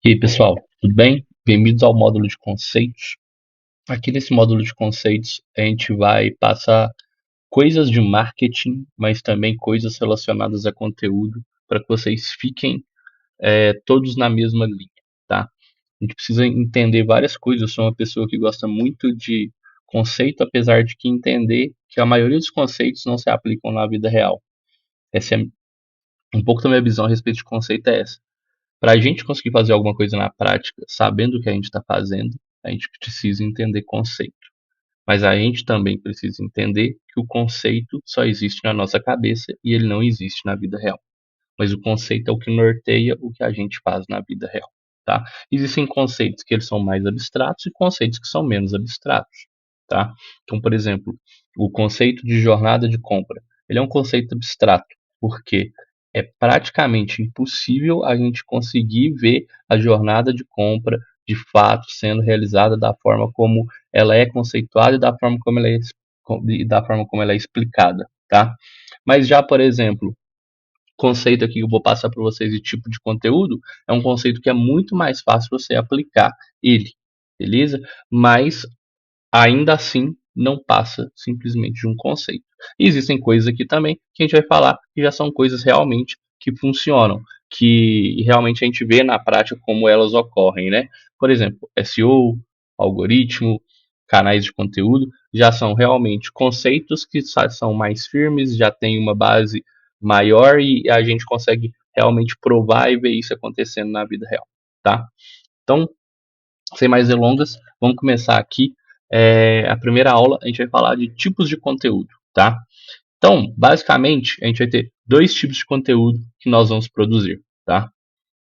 E aí, pessoal, tudo bem? Bem-vindos ao módulo de conceitos. Aqui nesse módulo de conceitos, a gente vai passar coisas de marketing, mas também coisas relacionadas a conteúdo, para que vocês fiquem todos na mesma linha, tá? A gente precisa entender várias coisas. Eu sou uma pessoa que gosta muito de conceito, apesar de que entender que a maioria dos conceitos não se aplicam na vida real. Essa é um pouco da minha visão a respeito de conceito é essa. Para a gente conseguir fazer alguma coisa na prática, sabendo o que a gente está fazendo, a gente precisa entender conceito. Mas a gente também precisa entender que o conceito só existe na nossa cabeça e ele não existe na vida real. Mas o conceito é o que norteia o que a gente faz na vida real, tá? Existem conceitos que eles são mais abstratos e conceitos que são menos abstratos, tá? Então, por exemplo, o conceito de jornada de compra, ele é um conceito abstrato, porque é praticamente impossível a gente conseguir ver a jornada de compra de fato sendo realizada da forma como ela é conceituada e da forma como ela é explicada, tá? Mas já, por exemplo, conceito aqui que eu vou passar para vocês de tipo de conteúdo é um conceito que é muito mais fácil você aplicar ele, beleza? Mas ainda assim não passa simplesmente de um conceito. E existem coisas aqui também que a gente vai falar que já são coisas realmente que funcionam, que realmente a gente vê na prática como elas ocorrem, né? Por exemplo, SEO, algoritmo, canais de conteúdo, já são realmente conceitos que são mais firmes, já tem uma base maior e a gente consegue realmente provar e ver isso acontecendo na vida real, tá? Então, sem mais delongas, vamos começar aqui. A primeira aula a gente vai falar de tipos de conteúdo, tá? Então, basicamente, a gente vai ter dois tipos de conteúdo que nós vamos produzir, tá?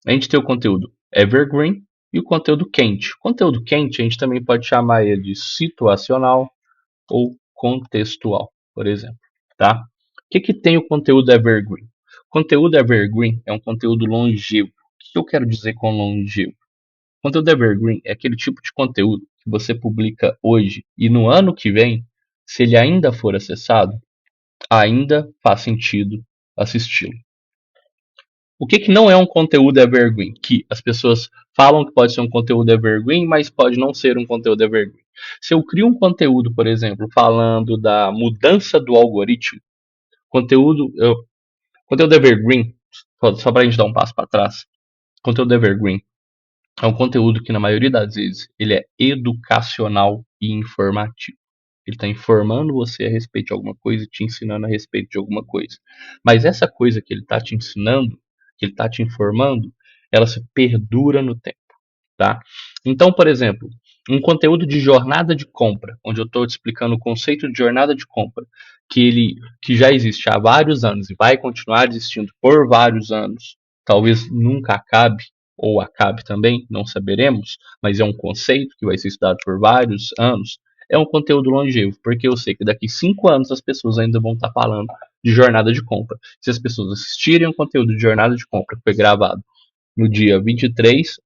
A gente tem o conteúdo evergreen e o conteúdo quente. O conteúdo quente a gente também pode chamar ele de situacional ou contextual, por exemplo, tá? O que tem o conteúdo evergreen? O conteúdo evergreen é um conteúdo longevo. O que eu quero dizer com longevo? Conteúdo evergreen é aquele tipo de conteúdo que você publica hoje e no ano que vem, se ele ainda for acessado, ainda faz sentido assisti-lo. O que não é um conteúdo evergreen? Que as pessoas falam que pode ser um conteúdo evergreen, mas pode não ser um conteúdo evergreen. Se eu crio um conteúdo, por exemplo, falando da mudança do algoritmo, conteúdo, conteúdo evergreen, só para a gente dar um passo para trás, conteúdo evergreen é um conteúdo que, na maioria das vezes, ele é educacional e informativo. Ele está informando você a respeito de alguma coisa e te ensinando a respeito de alguma coisa. Mas essa coisa que ele está te ensinando, que ele está te informando, ela se perdura no tempo, tá? Então, por exemplo, um conteúdo de jornada de compra, onde eu estou te explicando o conceito de jornada de compra, que já existe há vários anos e vai continuar existindo por vários anos, talvez nunca acabe, ou acabe também, não saberemos, mas é um conceito que vai ser estudado por vários anos, é um conteúdo longevo, porque eu sei que daqui 5 anos as pessoas ainda vão estar falando de jornada de compra. Se as pessoas assistirem um conteúdo de jornada de compra que foi gravado no dia 23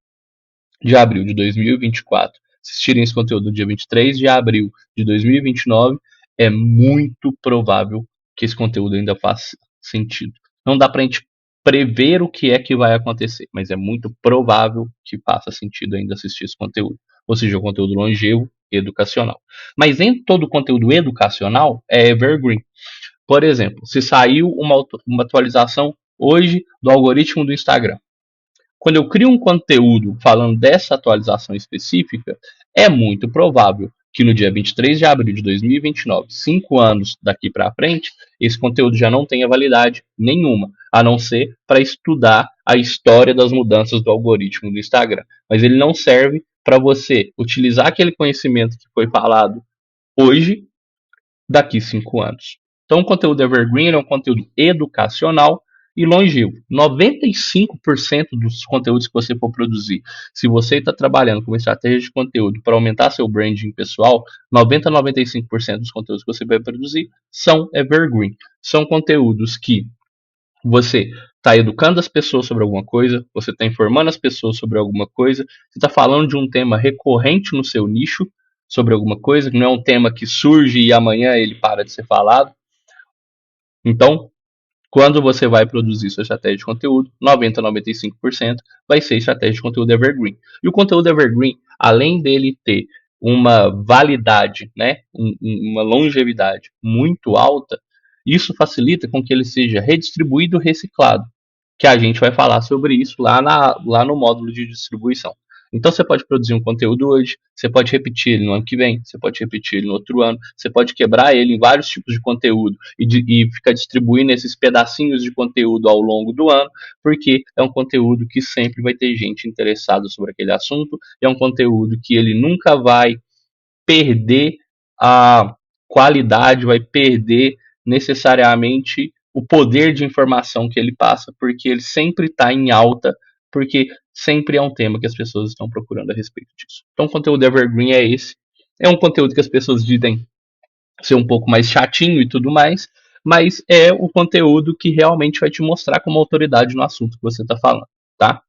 de abril de 2024, assistirem esse conteúdo no dia 23 de abril de 2029, é muito provável que esse conteúdo ainda faça sentido. Não dá para a gente prever o que é que vai acontecer, mas é muito provável que faça sentido ainda assistir esse conteúdo. Ou seja, o conteúdo longevo e educacional. Mas nem todo conteúdo educacional é evergreen. Por exemplo, se saiu uma atualização hoje do algoritmo do Instagram, quando eu crio um conteúdo falando dessa atualização específica, é muito provável que no dia 23 de abril de 2029, 5 anos daqui para frente, esse conteúdo já não tenha validade nenhuma, a não ser para estudar a história das mudanças do algoritmo do Instagram. Mas ele não serve para você utilizar aquele conhecimento que foi falado hoje, daqui 5 anos. Então, o conteúdo evergreen é um conteúdo educacional e longevo. 95% dos conteúdos que você for produzir, se você está trabalhando com uma estratégia de conteúdo para aumentar seu branding pessoal, 90 a 95% dos conteúdos que você vai produzir são evergreen. São conteúdos que você está educando as pessoas sobre alguma coisa, você está informando as pessoas sobre alguma coisa, você está falando de um tema recorrente no seu nicho sobre alguma coisa, que não é um tema que surge e amanhã ele para de ser falado. Então, Quando você vai produzir sua estratégia de conteúdo, 90 a 95% vai ser estratégia de conteúdo evergreen. E o conteúdo evergreen, além dele ter uma validade, né, uma longevidade muito alta, isso facilita com que ele seja redistribuído e reciclado, que a gente vai falar sobre isso lá no módulo de distribuição. Então você pode produzir um conteúdo hoje, você pode repetir ele no ano que vem, você pode repetir ele no outro ano, você pode quebrar ele em vários tipos de conteúdo e ficar distribuindo esses pedacinhos de conteúdo ao longo do ano, porque é um conteúdo que sempre vai ter gente interessada sobre aquele assunto, é um conteúdo que ele nunca vai perder a qualidade, vai perder necessariamente o poder de informação que ele passa, porque ele sempre está em alta, porque sempre é um tema que as pessoas estão procurando a respeito disso. Então, o conteúdo evergreen é esse. É um conteúdo que as pessoas dizem ser um pouco mais chatinho e tudo mais, mas é o conteúdo que realmente vai te mostrar como autoridade no assunto que você está falando, tá?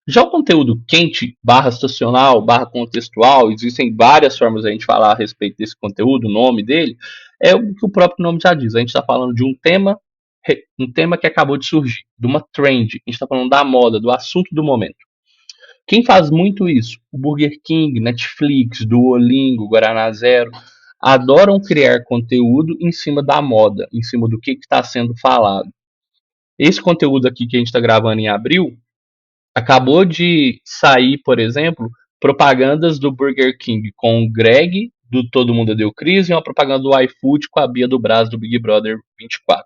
Já o conteúdo quente, barra situacional, barra contextual, existem várias formas de a gente falar a respeito desse conteúdo, o nome dele, é o que o próprio nome já diz. A gente está falando de um tema que acabou de surgir, de uma trend. A gente está falando da moda, do assunto do momento. Quem faz muito isso? O Burger King, Netflix, Duolingo, Guaraná Zero, adoram criar conteúdo em cima da moda, em cima do que está sendo falado. Esse conteúdo aqui que a gente está gravando em abril acabou de sair, por exemplo, propagandas do Burger King com o Greg, do Todo Mundo Deu Crise, e uma propaganda do iFood com a Bia do Brás, do Big Brother 24.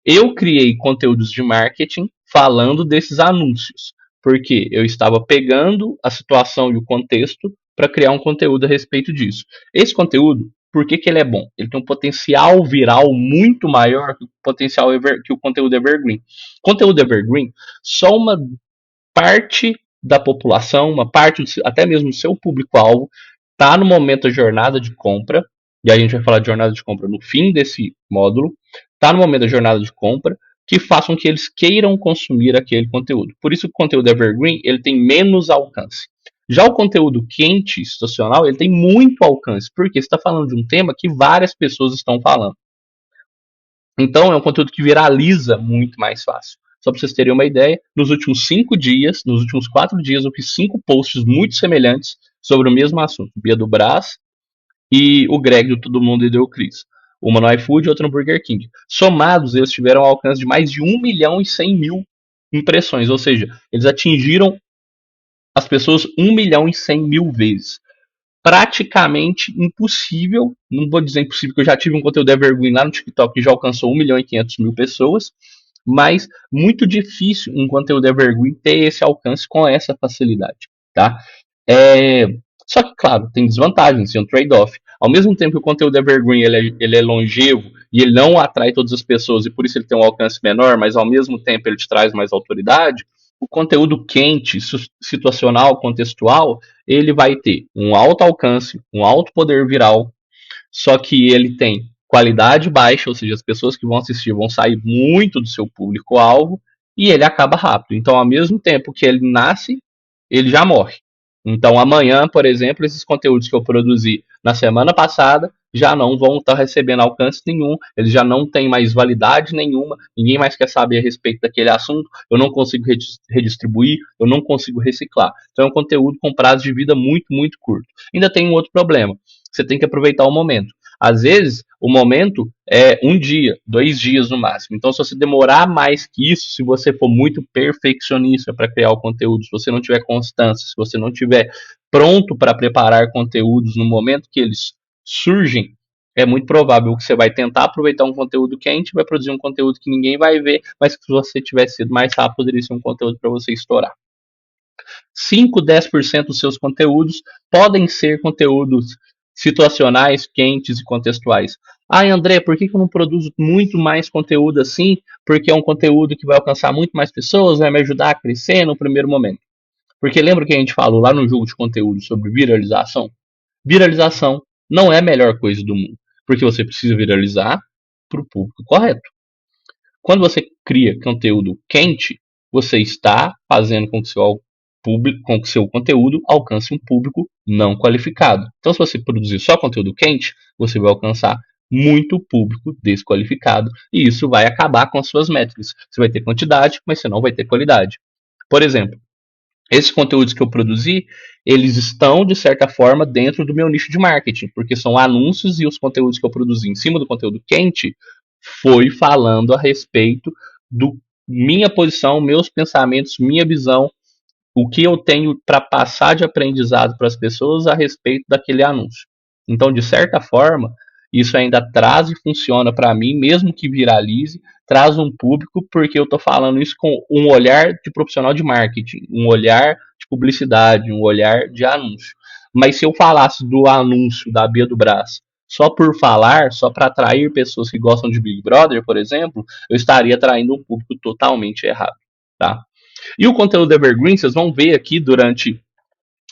Eu criei conteúdos de marketing falando desses anúncios, porque eu estava pegando a situação e o contexto para criar um conteúdo a respeito disso. Esse conteúdo, por que ele é bom? Ele tem um potencial viral muito maior que o que o conteúdo evergreen. Conteúdo evergreen, só uma parte da população, uma parte até mesmo do seu público-alvo, está no momento da jornada de compra, e a gente vai falar de jornada de compra no fim desse módulo, está no momento da jornada de compra, que façam que eles queiram consumir aquele conteúdo. Por isso que o conteúdo evergreen ele tem menos alcance. Já o conteúdo quente, estacional, ele tem muito alcance, porque você está falando de um tema que várias pessoas estão falando. Então é um conteúdo que viraliza muito mais fácil. Só para vocês terem uma ideia, nos últimos 5 dias, nos últimos 4 dias, eu fiz 5 posts muito semelhantes sobre o mesmo assunto. Bia do Brás e o Greg do Todo Mundo e Deu Cris. Uma no iFood e outra no Burger King. Somados, eles tiveram um alcance de mais de 1 milhão e 100 mil impressões. Ou seja, eles atingiram as pessoas 1 milhão e 100 mil vezes. Praticamente impossível, não vou dizer impossível, porque eu já tive um conteúdo evergreen lá no TikTok que já alcançou 1 milhão e 500 mil pessoas, mas muito difícil um conteúdo evergreen ter esse alcance com essa facilidade, tá? É... Só que, claro, tem desvantagens, tem um trade-off. Ao mesmo tempo que o conteúdo evergreen ele é longevo e ele não atrai todas as pessoas e por isso ele tem um alcance menor, mas ao mesmo tempo ele te traz mais autoridade, o conteúdo quente, situacional, contextual, ele vai ter um alto alcance, um alto poder viral, só que ele tem qualidade baixa, ou seja, as pessoas que vão assistir vão sair muito do seu público-alvo e ele acaba rápido. Então, ao mesmo tempo que ele nasce, ele já morre. Então, amanhã, por exemplo, esses conteúdos que eu produzi na semana passada já não vão estar recebendo alcance nenhum, eles já não têm mais validade nenhuma, ninguém mais quer saber a respeito daquele assunto, eu não consigo redistribuir, eu não consigo reciclar. Então, é um conteúdo com prazo de vida muito, muito curto. Ainda tem um outro problema, você tem que aproveitar o momento. Às vezes, o momento é 1 dia, 2 dias no máximo. Então, se você demorar mais que isso, se você for muito perfeccionista para criar o conteúdo, se você não tiver constância, se você não tiver pronto para preparar conteúdos no momento que eles surgem, é muito provável que você vai tentar aproveitar um conteúdo quente, vai produzir um conteúdo que ninguém vai ver, mas que se você tivesse sido mais rápido, poderia ser um conteúdo para você estourar. 5, 10% dos seus conteúdos podem ser conteúdos situacionais, quentes e contextuais. Ah, André, por que eu não produzo muito mais conteúdo assim? Porque é um conteúdo que vai alcançar muito mais pessoas, vai me ajudar a crescer no primeiro momento. Porque lembra que a gente falou lá no jogo de conteúdo sobre viralização? Viralização não é a melhor coisa do mundo, porque você precisa viralizar para o público correto. Quando você cria conteúdo quente, você está fazendo com que seu conteúdo alcance um público não qualificado. Então, se você produzir só conteúdo quente, você vai alcançar muito público desqualificado. E isso vai acabar com as suas métricas. Você vai ter quantidade, mas você não vai ter qualidade. Por exemplo, esses conteúdos que eu produzi, eles estão, de certa forma, dentro do meu nicho de marketing, porque são anúncios e os conteúdos que eu produzi em cima do conteúdo quente foi falando a respeito do minha posição, meus pensamentos, minha visão, o que eu tenho para passar de aprendizado para as pessoas a respeito daquele anúncio. Então, de certa forma, isso ainda traz e funciona para mim, mesmo que viralize, traz um público, porque eu estou falando isso com um olhar de profissional de marketing, um olhar de publicidade, um olhar de anúncio. Mas se eu falasse do anúncio da Bia do Brás só por falar, só para atrair pessoas que gostam de Big Brother, por exemplo, eu estaria atraindo um público totalmente errado, tá? E o conteúdo evergreen, vocês vão ver aqui durante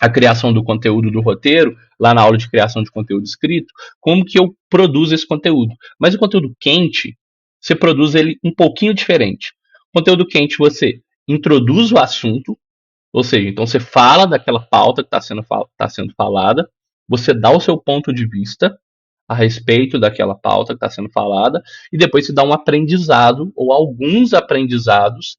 a criação do conteúdo do roteiro, lá na aula de criação de conteúdo escrito, como que eu produzo esse conteúdo. Mas o conteúdo quente, você produz ele um pouquinho diferente. O conteúdo quente, você introduz o assunto, ou seja, então você fala daquela pauta que está sendo falada, você dá o seu ponto de vista a respeito daquela pauta que está sendo falada, e depois você dá um aprendizado ou alguns aprendizados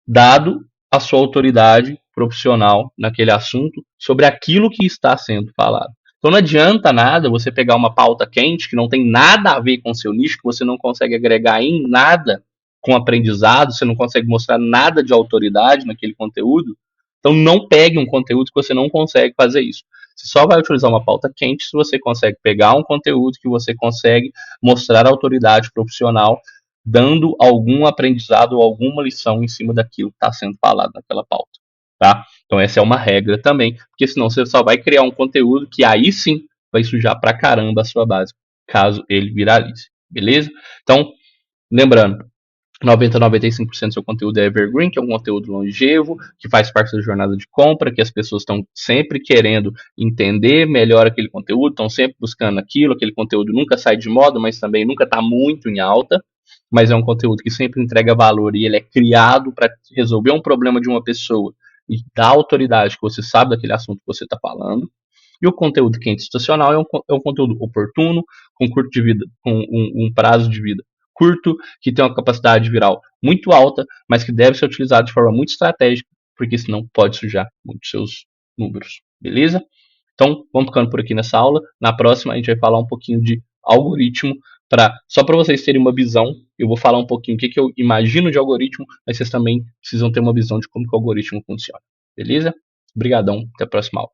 dado a sua autoridade profissional naquele assunto sobre aquilo que está sendo falado. Então não adianta nada você pegar uma pauta quente que não tem nada a ver com o seu nicho, que você não consegue agregar em nada com aprendizado, você não consegue mostrar nada de autoridade naquele conteúdo. Então não pegue um conteúdo que você não consegue fazer isso. Você só vai utilizar uma pauta quente se você consegue pegar um conteúdo que você consegue mostrar autoridade profissional dando algum aprendizado ou alguma lição em cima daquilo que está sendo falado naquela pauta, tá? Então essa é uma regra também, porque senão você só vai criar um conteúdo que aí sim vai sujar pra caramba a sua base, caso ele viralize, beleza? Então, lembrando, 90 a 95% do seu conteúdo é evergreen, que é um conteúdo longevo, que faz parte da jornada de compra, que as pessoas estão sempre querendo entender melhor aquele conteúdo, estão sempre buscando aquilo, aquele conteúdo nunca sai de moda, mas também nunca está muito em alta, mas é um conteúdo que sempre entrega valor e ele é criado para resolver um problema de uma pessoa e dar autoridade que você sabe daquele assunto que você está falando. E o conteúdo quente estacional é um conteúdo oportuno, com curto de vida, com um prazo de vida curto, que tem uma capacidade viral muito alta, mas que deve ser utilizado de forma muito estratégica, porque senão pode sujar muito seus números. Beleza? Então, vamos ficando por aqui nessa aula. Na próxima, a gente vai falar um pouquinho de algoritmo, só para vocês terem uma visão. Eu vou falar um pouquinho o que eu imagino de algoritmo, mas vocês também precisam ter uma visão de como que o algoritmo funciona. Beleza? Obrigadão, até a próxima aula.